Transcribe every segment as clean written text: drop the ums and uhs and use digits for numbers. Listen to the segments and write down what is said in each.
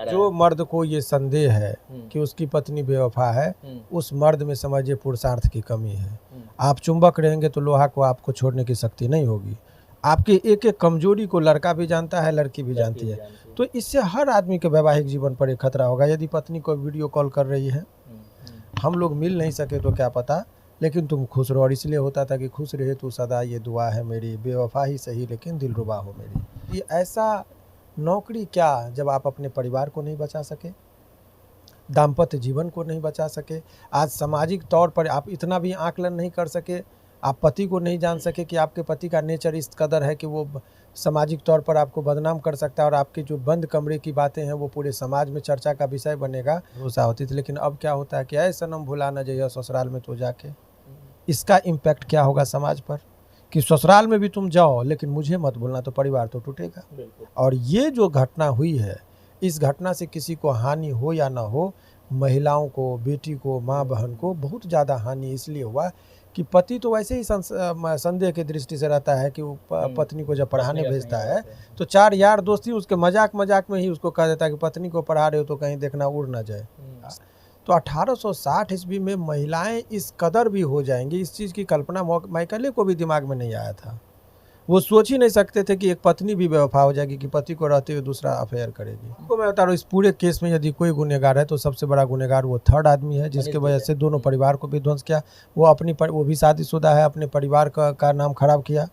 जो मर्द को ये संदेह है कि उसकी पत्नी बेवफा है, उस मर्द में समझिए पुरुषार्थ की कमी है। आप चुंबक रहेंगे तो लोहा को आपको छोड़ने की शक्ति नहीं होगी। आपके एक एक कमजोरी को लड़का भी जानता है, लड़की भी जानती है। तो इससे हर आदमी के वैवाहिक जीवन पर एक खतरा होगा। यदि पत्नी को वीडियो कॉल कर रही है, हम लोग मिल नहीं सके तो क्या पता, लेकिन तुम खुश रहो। और इसलिए होता था कि खुश रहे तो सदा ये दुआ है मेरी, बेवफा ही सही लेकिन दिलरुबा हो मेरी। ये ऐसा नौकरी क्या जब आप अपने परिवार को नहीं बचा सके, दाम्पत्य जीवन को नहीं बचा सके, आज सामाजिक तौर पर आप इतना भी आकलन नहीं कर सके, आप पति को नहीं जान सके कि आपके पति का नेचर इस कदर है कि वो सामाजिक तौर पर आपको बदनाम कर सकता है और आपकी जो बंद कमरे की बातें हैं वो पूरे समाज में चर्चा का विषय बनेगा, भरोसा होती थी। लेकिन अब क्या होता है कि ऐ सनम भुला न जइयो ससुराल में तो जाके। इसका इम्पैक्ट क्या होगा समाज पर कि ससुराल में भी तुम जाओ लेकिन मुझे मत भूलना, तो परिवार तो टूटेगा। और ये जो घटना हुई है, इस घटना से किसी को हानि हो या ना हो, महिलाओं को, बेटी को, माँ बहन को बहुत ज़्यादा हानि इसलिए हुआ कि पति तो वैसे ही संदेह की दृष्टि से रहता है कि वो पत्नी को जब पढ़ाने भेजता है तो चार यार दोस्ती उसके मजाक में ही उसको कह देता है कि पत्नी को पढ़ा रहे हो तो कहीं देखना उड़ ना जाए। तो 1860 ईस्वी में महिलाएं इस कदर भी हो जाएंगी, इस चीज़ की कल्पना मैकेले को भी दिमाग में नहीं आया था। वो सोच ही नहीं सकते थे कि एक पत्नी भी बेवफा हो जाएगी, कि पति को रहते हुए दूसरा अफेयर करेगी। तो मैं बता रहा हूँ, इस पूरे केस में यदि कोई गुनहगार है तो सबसे बड़ा गुनहगार वो थर्ड आदमी है, जिसके वजह से दोनों परिवार को भी ध्वंस किया। वो भी शादीशुदा है, अपने परिवार का नाम खराब किया।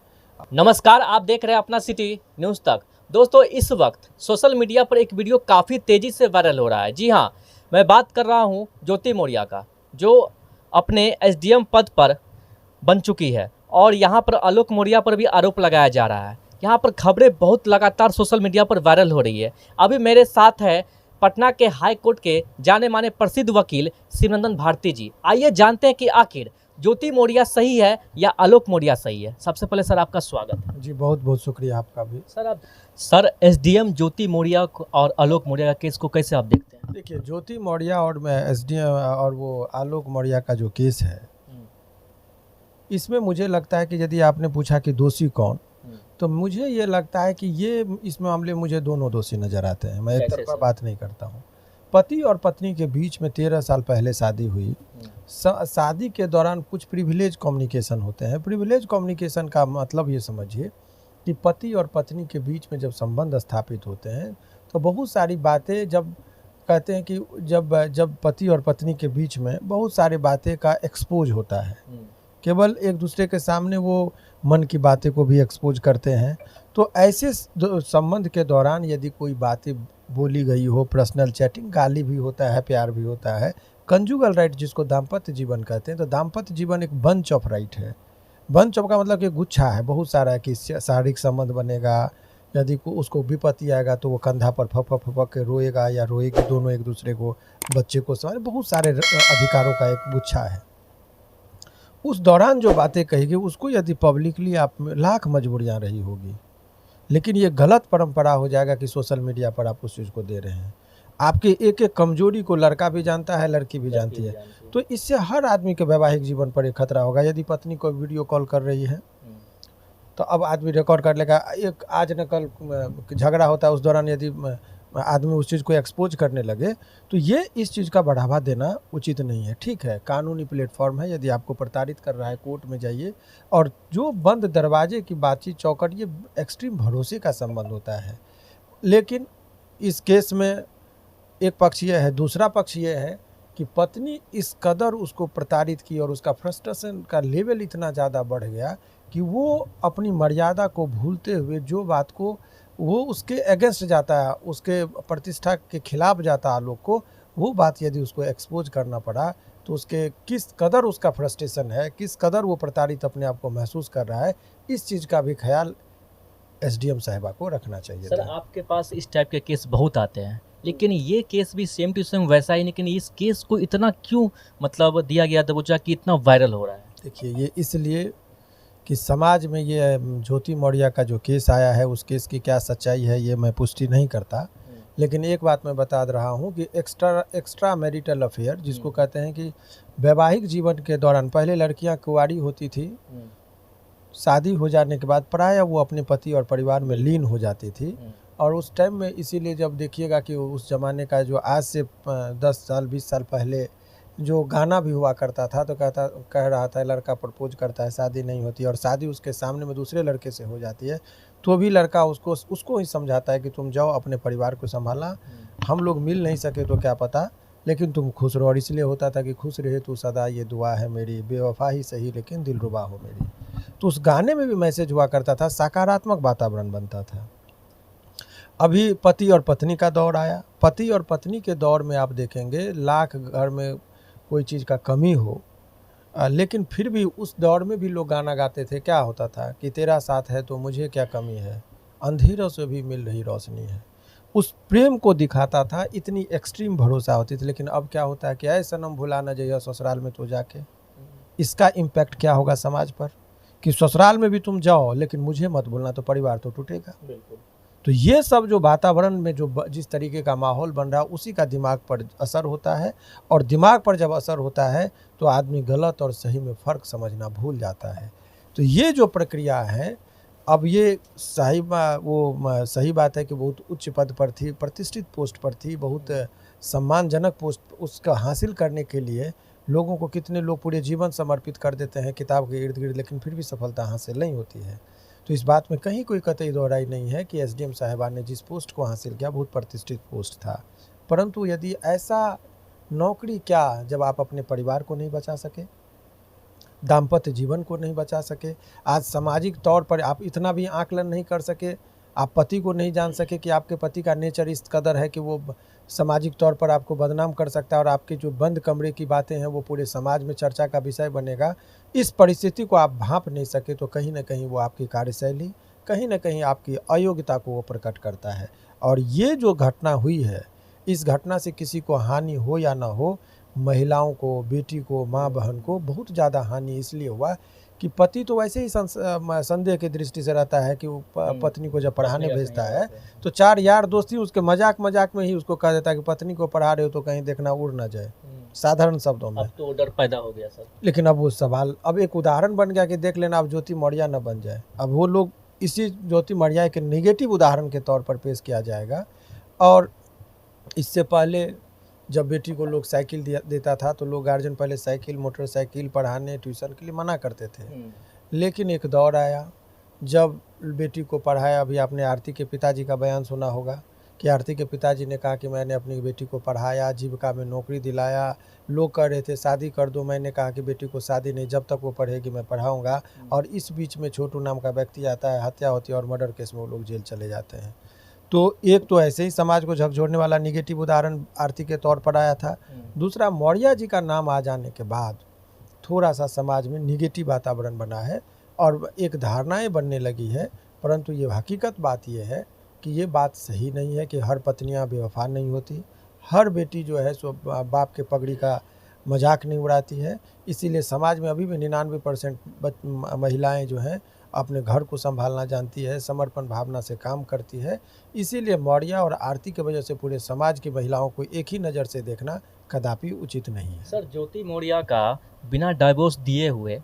नमस्कार, आप देख रहे हैं अपना सिटी न्यूज़ तक। दोस्तों, इस वक्त सोशल मीडिया पर एक वीडियो काफ़ी तेज़ी से वायरल हो रहा है। जी हाँ, मैं बात कर रहा हूँ ज्योति मौर्य का, जो अपने एसडीएम पद पर बन चुकी है और यहाँ पर आलोक मौर्य पर भी आरोप लगाया जा रहा है। यहाँ पर खबरें बहुत लगातार सोशल मीडिया पर वायरल हो रही है। अभी मेरे साथ है पटना के हाई कोर्ट के जाने माने प्रसिद्ध वकील शिवनंदन भारती जी। आइए जानते हैं कि आखिर ज्योति मौर्य सही है या आलोक मौर्य सही है। सबसे पहले सर आपका स्वागत है। जी बहुत बहुत शुक्रिया आपका भी। सर एसडीएम ज्योति मौर्य और आलोक मौर्य का केस को कैसे आप देखते हैं? देखिए, ज्योति मौर्य और एसडीएम और वो आलोक मौर्य का जो केस है, इसमें मुझे लगता है कि यदि आपने पूछा कि दोषी कौन, तो मुझे ये लगता है कि ये इस मामले में मुझे दोनों दोषी नजर आते हैं। मैं एक तरफा बात नहीं करता हूँ। पति और पत्नी के बीच में 13 साल पहले शादी हुई। शादी के दौरान कुछ प्रिविलेज कम्युनिकेशन होते हैं। प्रिविलेज कम्युनिकेशन का मतलब ये समझिए कि पति और पत्नी के बीच में जब संबंध स्थापित होते हैं तो बहुत सारी बातें, जब कहते हैं कि जब पति और पत्नी के बीच में बहुत सारी बातें का एक्सपोज होता है, केवल एक दूसरे के सामने वो मन की बातें को भी एक्सपोज करते हैं। तो ऐसे संबंध के दौरान यदि कोई बातें बोली गई हो, पर्सनल चैटिंग, गाली भी होता है, प्यार भी होता है, कंजुगल राइट जिसको दाम्पत्य जीवन कहते हैं। तो दाम्पत्य जीवन एक बंच ऑफ राइट है। बंच ऑफ का मतलब कि गुच्छा है, बहुत सारा है कि शारीरिक संबंध बनेगा। यदि उसको विपत्ति आएगा तो वो कंधा पर फपक के रोएगा या रोएगी, दोनों एक दूसरे को, बच्चे को समझ, बहुत सारे अधिकारों का एक गुच्छा है। उस दौरान जो बातें कहेगी उसको यदि पब्लिकली आप लाख मजबूरियां रही होगी, लेकिन ये गलत परंपरा हो जाएगा कि सोशल मीडिया पर आप उस चीज़ को दे रहे हैं। आपके एक एक कमजोरी को लड़का भी जानता है, लड़की भी जानती है। तो इससे हर आदमी के वैवाहिक जीवन पर एक खतरा होगा। यदि पत्नी को वीडियो कॉल कर रही है तो अब आदमी रिकॉर्ड कर लेगा। एक आज न कल झगड़ा होता है, उस दौरान यदि आदमी उस चीज़ को एक्सपोज करने लगे तो ये इस चीज़ का बढ़ावा देना उचित नहीं है। ठीक है, कानूनी प्लेटफॉर्म है, यदि आपको प्रताड़ित कर रहा है कोर्ट में जाइए। और जो बंद दरवाजे की बातचीत चौकट, ये एक्सट्रीम भरोसे का संबंध होता है। लेकिन इस केस में एक पक्ष ये है, दूसरा पक्ष ये है कि पत्नी इस कदर उसको प्रताड़ित की और उसका फ्रस्ट्रेशन का लेवल इतना ज़्यादा बढ़ गया कि वो अपनी मर्यादा को भूलते हुए जो बात को वो उसके अगेंस्ट जाता है, उसके प्रतिष्ठा के खिलाफ जाता है आलोक को, वो बात यदि उसको एक्सपोज करना पड़ा तो उसके किस कदर उसका फ्रस्ट्रेशन है, किस कदर वो प्रताड़ित अपने आप को महसूस कर रहा है, इस चीज़ का भी ख्याल एसडीएम साहिबा को रखना चाहिए। सर आपके पास इस टाइप के केस बहुत आते हैं, लेकिन ये केस भी सेम टू सेम वैसा ही, लेकिन इस केस को इतना क्यों मतलब दिया गया दबोचा कि इतना वायरल हो रहा है? देखिए, ये इसलिए कि समाज में ये ज्योति मौर्य का जो केस आया है, उस केस की क्या सच्चाई है ये मैं पुष्टि नहीं करता, लेकिन एक बात मैं बता रहा हूँ कि एक्स्ट्रा मैरिटल अफेयर जिसको कहते हैं कि वैवाहिक जीवन के दौरान पहले लड़कियाँ कुंवारी होती थी, शादी हो जाने के बाद प्रायः वो अपने पति और परिवार में लीन हो जाती थी। और उस टाइम में इसीलिए जब देखिएगा कि उस ज़माने का जो आज से 10 साल 20 साल पहले जो गाना भी हुआ करता था, तो कह रहा था लड़का प्रपोज करता है, शादी नहीं होती, और शादी उसके सामने में दूसरे लड़के से हो जाती है, तो भी लड़का उसको ही समझाता है कि तुम जाओ अपने परिवार को संभालना, हम लोग मिल नहीं सके तो क्या पता, लेकिन तुम खुश रहो। और इसलिए होता था कि खुश रहे तू सदा ये दुआ है मेरी, बेवफा ही सही लेकिन दिलरुबा हो मेरी। तो उस गाने में भी मैसेज हुआ करता था, सकारात्मक वातावरण बनता था। अभी पति और पत्नी का दौर आया। पति और पत्नी के दौर में आप देखेंगे लाख घर में कोई चीज़ का कमी हो, लेकिन फिर भी उस दौर में भी लोग गाना गाते थे। क्या होता था कि तेरा साथ है तो मुझे क्या कमी है, अंधेरों से भी मिल रही रोशनी है। उस प्रेम को दिखाता था, इतनी एक्सट्रीम भरोसा होती थी। लेकिन अब क्या होता है कि ऐ सनम भुला न जइया ससुराल में तो जाके। इसका इम्पैक्ट क्या होगा समाज पर कि ससुराल में भी तुम जाओ लेकिन मुझे मत भूलना, तो परिवार तो टूटेगा। बिल्कुल। तो ये सब जो वातावरण में जो जिस तरीके का माहौल बन रहा है, उसी का दिमाग पर असर होता है, और दिमाग पर जब असर होता है तो आदमी गलत और सही में फ़र्क समझना भूल जाता है। तो ये जो प्रक्रिया है, अब ये सही बात है कि बहुत उच्च पद पर थी, प्रतिष्ठित पोस्ट पर थी, बहुत सम्मानजनक पोस्ट, उसका हासिल करने के लिए लोगों को कितने लोग पूरे जीवन समर्पित कर देते हैं किताब के इर्द गिर्द, लेकिन फिर भी सफलता हासिल नहीं होती है। तो इस बात में कहीं कोई कतई दोहराई नहीं है कि एसडीएम साहिबा ने जिस पोस्ट को हासिल किया बहुत प्रतिष्ठित पोस्ट था, परंतु यदि ऐसा नौकरी क्या, जब आप अपने परिवार को नहीं बचा सके, दाम्पत्य जीवन को नहीं बचा सके, आज सामाजिक तौर पर आप इतना भी आकलन नहीं कर सके, आप पति को नहीं जान सके कि आपके पति का नेचर इस कदर है कि वो सामाजिक तौर पर आपको बदनाम कर सकता है, और आपकी जो बंद कमरे की बातें हैं वो पूरे समाज में चर्चा का विषय बनेगा। इस परिस्थिति को आप भांप नहीं सके, तो कहीं ना कहीं वो आपकी कार्यशैली, कहीं ना कहीं आपकी अयोग्यता को वो प्रकट करता है। और ये जो घटना हुई है, इस घटना से किसी को हानि हो या ना हो, महिलाओं को, बेटी को, माँ बहन को बहुत ज़्यादा हानि इसलिए हुआ कि पति तो वैसे ही संदेह की दृष्टि से रहता है कि वो पत्नी को जब पढ़ाने भेजता है तो चार यार दोस्त ही उसके मजाक में ही उसको कह देता है कि पत्नी को पढ़ा रहे हो तो कहीं देखना उड़ ना जाए, साधारण शब्दों में। अब तो डर पैदा हो गया सर। लेकिन अब वो सवाल, अब एक उदाहरण बन गया कि देख लेना अब ज्योति मौर्य न बन जाए। अब वो लोग इसी ज्योति मौर्य के निगेटिव उदाहरण के तौर पर पेश किया जाएगा। और इससे पहले जब बेटी को लोग साइकिल देता था तो लोग गार्जियन पहले साइकिल, मोटरसाइकिल पढ़ाने, ट्यूशन के लिए मना करते थे। लेकिन एक दौर आया जब बेटी को पढ़ाया। अभी आपने आरती के पिताजी का बयान सुना होगा कि आरती के पिताजी ने कहा कि मैंने अपनी बेटी को पढ़ाया, जीविका में नौकरी दिलाया। लोग कह रहे थे शादी कर दो, मैंने कहा कि बेटी को शादी नहीं, जब तक वो पढ़ेगी मैं पढ़ाऊँगा। और इस बीच में छोटू नाम का व्यक्ति आता है, हत्या होती है और मर्डर केस में वो लोग जेल चले जाते हैं। तो एक तो ऐसे ही समाज को झकझोरने वाला निगेटिव उदाहरण आरती के तौर पर आया था। दूसरा, मौर्य जी का नाम आ जाने के बाद थोड़ा सा समाज में निगेटिव वातावरण बना है और एक धारणाएं बनने लगी है। परंतु ये हकीकत बात ये है कि ये बात सही नहीं है कि हर पत्नियां बेवफा नहीं होती, हर बेटी जो है सो बाप के पगड़ी का मजाक नहीं उड़ाती है। इसीलिए समाज में अभी भी 99% महिलाएं जो हैं अपने घर को संभालना जानती है, समर्पण भावना से काम करती है। इसीलिए मौर्य और आरती की वजह से पूरे समाज की महिलाओं को एक ही नज़र से देखना कदापि उचित नहीं है। सर, ज्योति मौर्य का बिना डाइवोर्स दिए हुए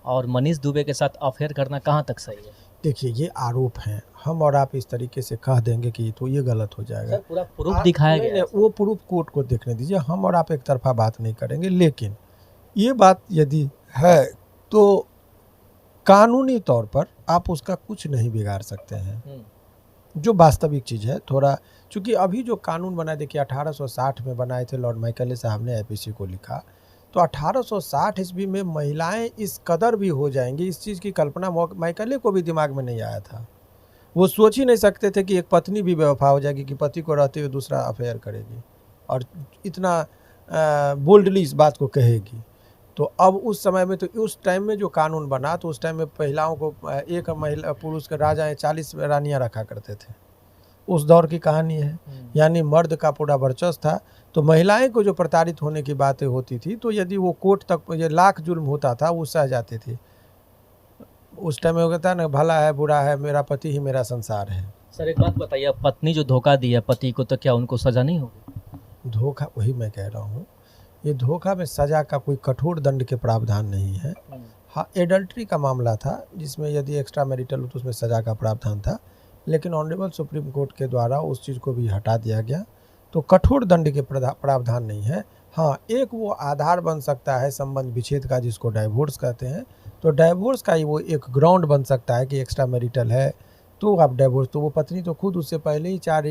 और मनीष दुबे के साथ अफेयर करना कहाँ तक सही है? देखिए, ये आरोप हैं, हम और आप इस तरीके से कह देंगे कि तो ये गलत हो जाएगा। सर, पूरा प्रूफ दिखाया गया है। वो प्रूफ कोर्ट को देखने दीजिए, हम और आप एक तरफा बात नहीं करेंगे। लेकिन ये बात यदि है तो कानूनी तौर पर आप उसका कुछ नहीं बिगाड़ सकते हैं, जो वास्तविक चीज़ है। थोड़ा चूँकि अभी जो कानून बना, देखिए 1860 में बनाए थे लॉर्ड मैकेले साहब ने, आईपीसी को लिखा, तो 1860 ईस्वी में महिलाएं इस कदर भी हो जाएंगी, इस चीज़ की कल्पना मैकेले को भी दिमाग में नहीं आया था। वो सोच ही नहीं सकते थे कि एक पत्नी भी बेवफा हो जाएगी, कि पति को रहते हुए दूसरा अफेयर करेगी और इतना बोल्डली इस बात को कहेगी। तो अब उस समय में, तो उस टाइम में जो कानून बना, तो उस टाइम में महिलाओं को एक महिला पुरुष के राजाएं 40 रानियां रखा करते थे। उस दौर की कहानी है, यानी मर्द का पूरा वर्चस्व था। तो महिलाएं को जो प्रताड़ित होने की बातें होती थी, तो यदि वो कोर्ट तक ये लाख जुल्म होता था, वो सह जाती थी। उस टाइम में हो गया ना, भला है बुरा है, मेरा पति ही मेरा संसार है। सर, एक बात बताइए, पत्नी जो धोखा दी है पति को, तो क्या उनको सजा नहीं होगी? धोखा, वही मैं कह रहा हूँ, ये धोखा में सजा का कोई कठोर दंड के प्रावधान नहीं है। हाँ, एडल्ट्री का मामला था जिसमें यदि एक्स्ट्रा मैरिटल हो तो उसमें सजा का प्रावधान था। लेकिन ऑनरेबल सुप्रीम कोर्ट के द्वारा उस चीज़ को भी हटा दिया गया। तो कठोर दंड के प्रावधान नहीं है। हाँ, एक वो आधार बन सकता है संबंध विच्छेद का, जिसको डाइवोर्स कहते हैं। तो डाइवोर्स का ही वो एक ग्राउंड बन सकता है कि एक्स्ट्रा मैरिटल है तो आप डाइवोर्स, तो वो पत्नी तो खुद उससे पहले ही 4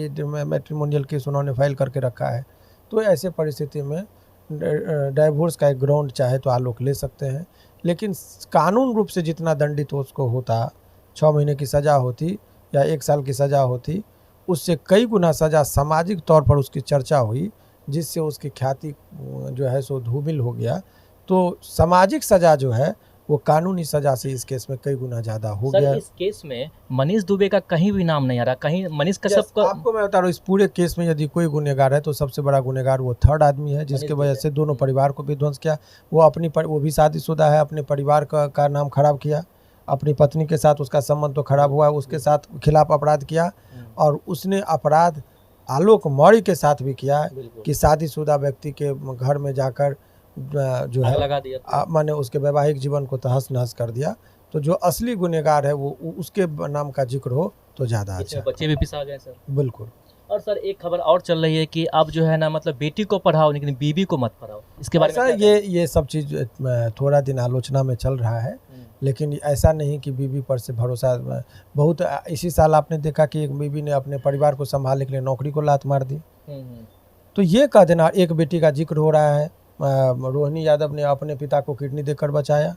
मैट्रिमोनियल केस उन्होंने फाइल करके रखा है। तो ऐसे परिस्थिति में डाइवोर्स का एक ग्राउंड चाहे तो आलोक ले सकते हैं। लेकिन कानून रूप से जितना दंडित उसको होता, 6 महीने की सज़ा होती या 1 साल की सज़ा होती, उससे कई गुना सज़ा सामाजिक तौर पर उसकी चर्चा हुई, जिससे उसकी ख्याति जो है सो धूमिल हो गया। तो सामाजिक सज़ा जो है वो कानूनी सज़ा से इस केस में कई गुना ज़्यादा हो सर, गया। इस केस में मनीष दुबे का कहीं भी नाम नहीं आ रहा, कहीं मनीष कश्यप का। आपको मैं बता रहा हूँ, इस पूरे केस में यदि कोई गुनहगार है तो सबसे बड़ा गुनहगार वो थर्ड आदमी है, जिसके वजह से दोनों परिवार को भी ध्वंस किया। वो भी शादीशुदा है, अपने परिवार का नाम खराब किया, अपनी पत्नी के साथ उसका संबंध तो खराब हुआ, उसके साथ खिलाफ अपराध किया। और उसने अपराध आलोक मौर्य के साथ भी किया कि शादीशुदा व्यक्ति के घर में जाकर जो है लगा दिया, माने उसके वैवाहिक जीवन को तहस नहस कर दिया। तो जो असली गुनहगार है वो उसके नाम का जिक्र हो तो ज़्यादा अच्छा। बच्चे भी पिसा गए सर। बिल्कुल। और सर एक खबर और चल रही है कि अब जो है ना, मतलब बेटी को पढ़ाओ लेकिन बीबी को मत पढ़ाओ, इसके बारे में ये सब चीज़ थोड़ा दिन आलोचना में चल रहा है। लेकिन ऐसा नहीं कि बीबी पर से भरोसा बहुत। इसी साल आपने देखा कि एक बीबी ने अपने परिवार को संभालने के लिए नौकरी को लात मार दी। तो ये कह देना, एक बेटी का जिक्र हो रहा है, रोहिणी यादव ने अपने पिता को किडनी देकर बचाया।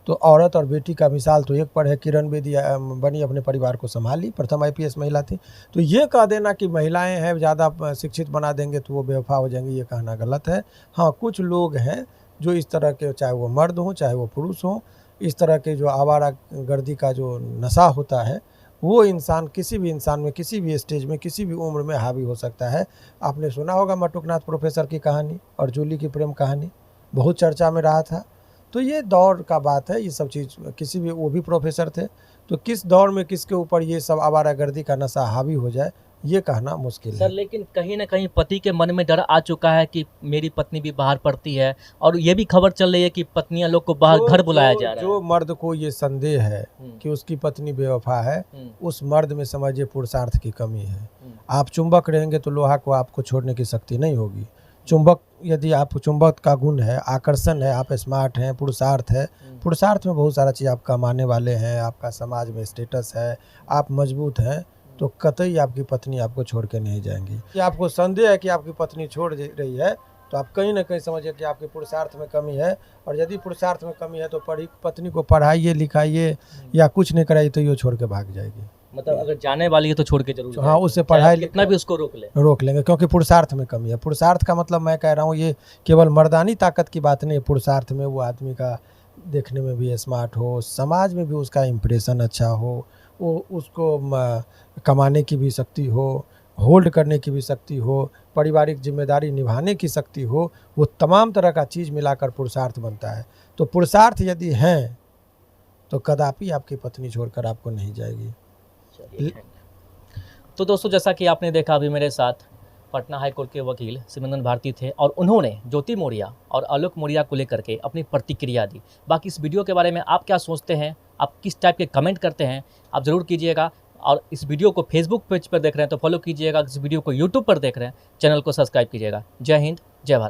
तो औरत और बेटी का मिसाल तो एक पर है। किरण बेदी बनी, अपने परिवार को संभाली, प्रथम IPS महिला थी। तो ये कह देना कि महिलाएं हैं ज़्यादा शिक्षित बना देंगे तो वो बेवफा हो जाएंगी, ये कहना गलत है। हाँ, कुछ लोग हैं जो इस तरह के, चाहे वो मर्द हों चाहे वो पुरुष हों, इस तरह के जो आवारा गर्दी का जो नशा होता है वो इंसान, किसी भी इंसान में, किसी भी स्टेज में, किसी भी उम्र में हावी हो सकता है। आपने सुना होगा मटुकनाथ प्रोफेसर की कहानी और जूली की प्रेम कहानी, बहुत चर्चा में रहा था। तो ये दौर का बात है, ये सब चीज़ किसी भी, वो भी प्रोफेसर थे, तो किस दौर में किसके ऊपर ये सब आवारागर्दी का नशा हावी हो जाए ये कहना मुश्किल है। सर लेकिन कहीं ना कहीं पति के मन में डर आ चुका है कि मेरी पत्नी भी बाहर पढ़ती है, और ये भी खबर चल रही है कि पत्नियां लोग को बाहर घर बुलाया जा रहा है। जो मर्द को ये संदेह है कि उसकी पत्नी बेवफा है, उस मर्द में समझिए पुरुषार्थ की कमी है। आप चुंबक रहेंगे तो लोहा को आपको छोड़ने की शक्ति नहीं होगी। चुंबक, यदि आप चुंबक का गुण है, आकर्षण है, आप स्मार्ट हैं, पुरुषार्थ है, पुरुषार्थ में बहुत सारा चीज़ आप कमाने वाले हैं, आपका समाज में स्टेटस है, आप मजबूत हैं, तो कतई आपकी पत्नी आपको छोड़ के नहीं जाएंगी। कि आपको संदेह है कि आपकी पत्नी छोड़ रही है तो आप कहीं ना कहीं समझिए कि आपके पुरुषार्थ में कमी है। और यदि पुरुषार्थ में कमी है तो पत्नी को पढ़ाइए लिखाइए या कुछ नहीं कराइए तो ये छोड़ के भाग जाएगी। मतलब अगर जाने वाली है तो छोड़ के जरूर। हाँ, उससे पढ़ाई कितना भी उसको रोक लेंगे, क्योंकि पुरुषार्थ में कमी है। पुरुषार्थ का मतलब मैं कह रहा हूँ ये केवल मर्दानी ताकत की बात नहीं है। पुरुषार्थ में वो आदमी का देखने में भी स्मार्ट हो, समाज में भी उसका इम्प्रेशन अच्छा हो, वो उसको कमाने की भी शक्ति हो, होल्ड करने की भी शक्ति हो, पारिवारिक जिम्मेदारी निभाने की शक्ति हो, वो तमाम तरह का चीज़ मिलाकर पुरुषार्थ बनता है। तो पुरुषार्थ यदि हैं तो कदापि आपकी पत्नी छोड़कर आपको नहीं जाएगी। तो दोस्तों, जैसा कि आपने देखा अभी मेरे साथ पटना हाई कोर्ट के वकील सिमरन भारती थे और उन्होंने ज्योति मौर्य और आलोक मौर्य को लेकर के अपनी प्रतिक्रिया दी। बाकी इस वीडियो के बारे में आप क्या सोचते हैं, आप किस टाइप के कमेंट करते हैं, आप ज़रूर कीजिएगा। और इस वीडियो को फेसबुक पेज पर देख रहे हैं तो फॉलो कीजिएगा, इस वीडियो को यूट्यूब पर देख रहे हैं चैनल को सब्सक्राइब कीजिएगा। जय हिंद, जय भारत।